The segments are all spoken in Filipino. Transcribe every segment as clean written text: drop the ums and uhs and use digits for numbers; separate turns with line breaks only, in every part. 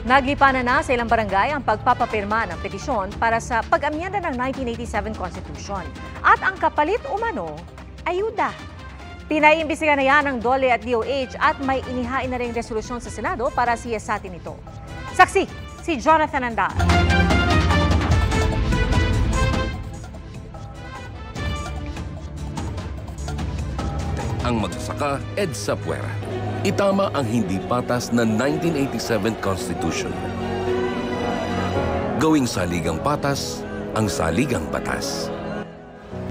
Naglipanan na sa ilang barangay ang pagpapapirma ng petisyon para sa pag-amyenda ng 1987 Constitution. At ang kapalit umano, ayuda. Pinaiimbestigahan na yan ng DOLE at DOH at may inihain na ring resolusyon sa Senado para siyasatin ito. Saksi, si Jonathan Andal.
Ang magsasaka, EDSA Puwera. Itama ang hindi patas na 1987 Constitution. Gawing saligang patas, ang saligang batas.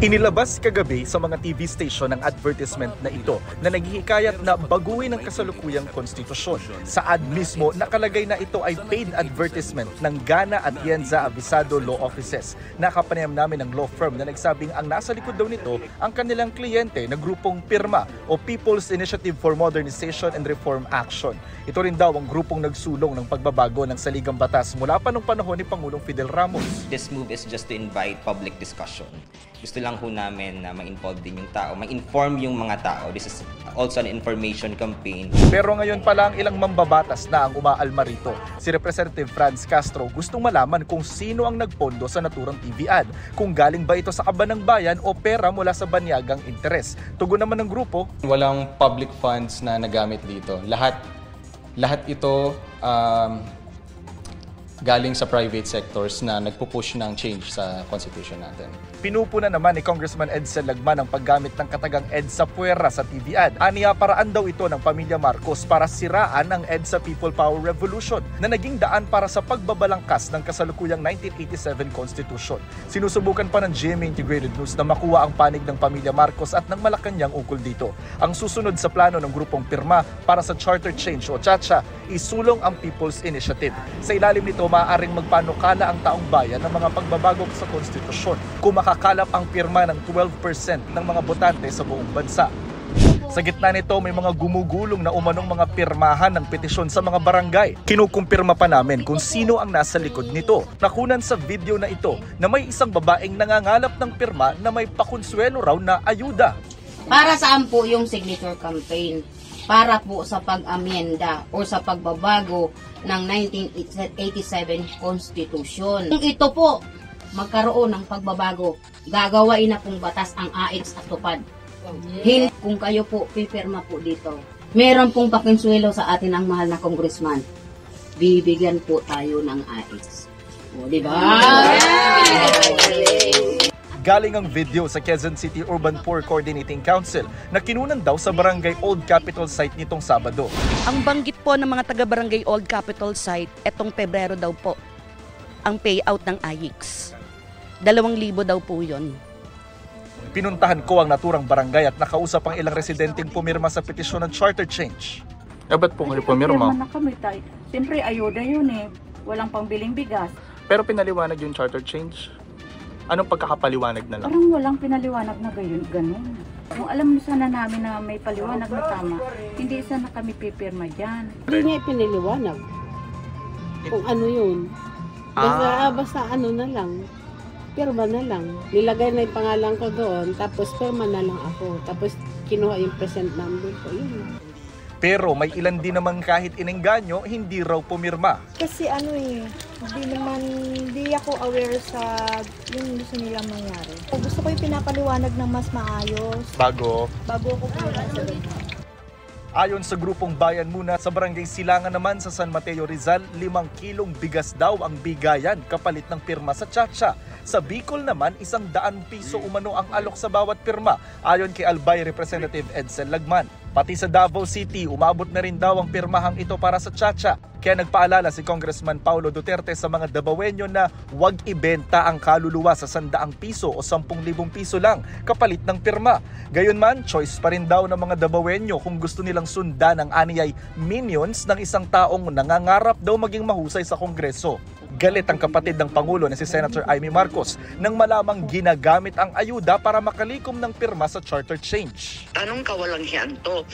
Inilabas kagabi sa mga TV station ang advertisement na ito na naghihikayat na baguhin ang kasalukuyang konstitusyon. Sa ad mismo, nakalagay na ito ay paid advertisement ng Gana Atienza Avisado Law Offices. Nakapanayam namin ng law firm na nagsabing ang nasa likod daw nito ang kanilang kliyente na grupong PIRMA o People's Initiative for Modernization and Reform Action. Ito rin daw ang grupong nagsulong ng pagbabago ng saligang batas mula pa noong panahon ni Pangulong Fidel Ramos.
This move is just to invite public discussion. Gusto lang ho namin na ma-involve din yung tao, ma-inform yung mga tao. This is also an information campaign.
Pero ngayon pa lang ilang mambabatas na ang umaalma rito. Si Representative Franz Castro gustong malaman kung sino ang nagpondo sa naturang TV ad. Kung galing ba ito sa kaban ng bayan o pera mula sa banyagang interes. Tugon naman ng grupo,
walang public funds na nagamit dito. Lahat ito galing sa private sectors na nagpupush ng change sa constitution natin.
Pinupuna naman ni Congressman Edsel Lagman ang paggamit ng katagang EDSA Puwera sa TV ad. Aniya paraan daw ito ng pamilya Marcos para siraan ang EDSA People Power Revolution na naging daan para sa pagbabalangkas ng kasalukuyang 1987 Constitution. Sinusubukan pa ng GMA Integrated News na makuha ang panig ng pamilya Marcos at ng Malacanang ukol dito. Ang susunod sa plano ng grupong PIRMA para sa Charter Change o CHACHA, isulong ang People's Initiative. Sa ilalim nito, maaaring magpanukala ang taong bayan ng mga pagbabago sa konstitusyon kung makakalap ang pirma ng 12% ng mga botante sa buong bansa. Sa gitna nito, may mga gumugulong na umanong mga pirmahan ng petisyon sa mga barangay. Kinukumpirma pa namin kung sino ang nasa likod nito. Nakunan sa video na ito na may isang babaeng nangangalap ng pirma na may pakonsuelo raw na ayuda.
Para saan po yung signature campaign? Para po sa pag-amyenda o sa pagbabago ng 1987 Constitution. Kung ito po magkaroon ng pagbabago, gagawain na pong batas ang AIX at tupad. Hindi kung kayo po pipirma po dito. Meron pong pakinsuelo sa atin ang mahal na congressman. Bibigyan po tayo ng AIX. O, diba?
Galing ang video sa Quezon City Urban Poor Coordinating Council na kinunan daw sa Barangay Old Capitol site nitong Sabado.
Ang banggit po ng mga taga-Barangay Old Capitol site, etong Pebrero daw po, ang payout ng AIX. 2,000 daw po yun.
Pinuntahan ko ang naturang barangay at nakausap ang ilang residenteng pumirma sa petisyon ng charter change.
Ba't po kayo pumirma?
Na kami tayo. Siyempre, ayuda yun eh. Walang pangbiling bigas.
Pero pinaliwanag yung charter change. Anong pagkakapaliwanag na lang?
Parang walang pinaliwanag na ganun. Kung alam sana namin na may paliwanag na tama, hindi sana kami pipirma dyan.
Hindi niya ipiniliwanag kung ano yun. Basta ano na lang. Pirma na lang. Nilagay na yung pangalan ko doon, tapos pirma na lang ako. Tapos kinuha yung present number ko. Yun.
Pero may ilan din naman kahit inengganyo, hindi raw pumirma.
Kasi hindi ako aware sa yung gusto nilang mangyari. Gusto ko yung pinapaliwanag ng mas maayos.
Bago
ako pumirma sa ganyan.
Ayon sa grupong Bayan Muna, sa Barangay Silangan naman sa San Mateo Rizal, 5 kilong bigas daw ang bigayan kapalit ng pirma sa CHACHA. Sa Bicol naman, 100 piso umano ang alok sa bawat pirma, ayon kay Albay Representative Edsel Lagman. Pati sa Davao City, umabot na rin daw ang pirmahang ito para sa CHACHA. Kaya nagpaalala si Congressman Paulo Duterte sa mga Davaoenyo na huwag ibenta ang kaluluwa sa 100 piso o 10,000 piso lang kapalit ng pirma. Gayunman, choice pa rin daw ng mga Davaoenyo kung gusto nilang sundan ang aniyay minions ng isang taong nangangarap daw maging mahusay sa Kongreso. Galit ang kapatid ng Pangulo na si Senator Amy Marcos nang malamang ginagamit ang ayuda para makalikom ng pirma sa charter change.
Anong kawalang-hiyan to?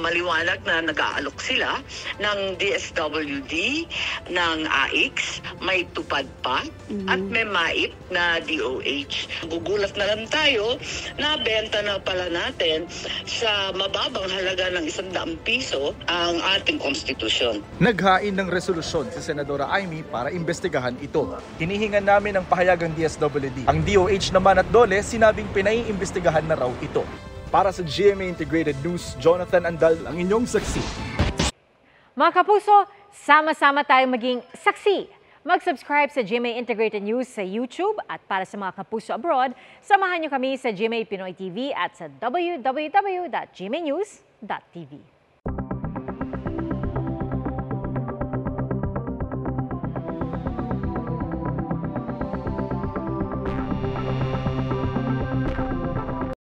Maliwanag na nag-aalok sila ng DSWD, ng AIX, may tupad pa, at may MAIP na DOH. Gugulat na lang tayo na benta na pala natin sa mababang halaga ng 100 piso ang ating konstitusyon.
Naghain ng resolusyon si Senadora Amy para imbestigahan ito. Hinihingan namin ang pahayag ng DSWD. Ang DOH naman at DOLE sinabing pinaiimbestigahan na raw ito. Para sa GMA Integrated News, Jonathan Andal ang inyong saksi.
Mga kapuso, sama-sama tayong maging saksi. Mag-subscribe sa GMA Integrated News sa YouTube at para sa mga kapuso abroad, samahan niyo kami sa GMA Pinoy TV at sa www.gmanews.tv.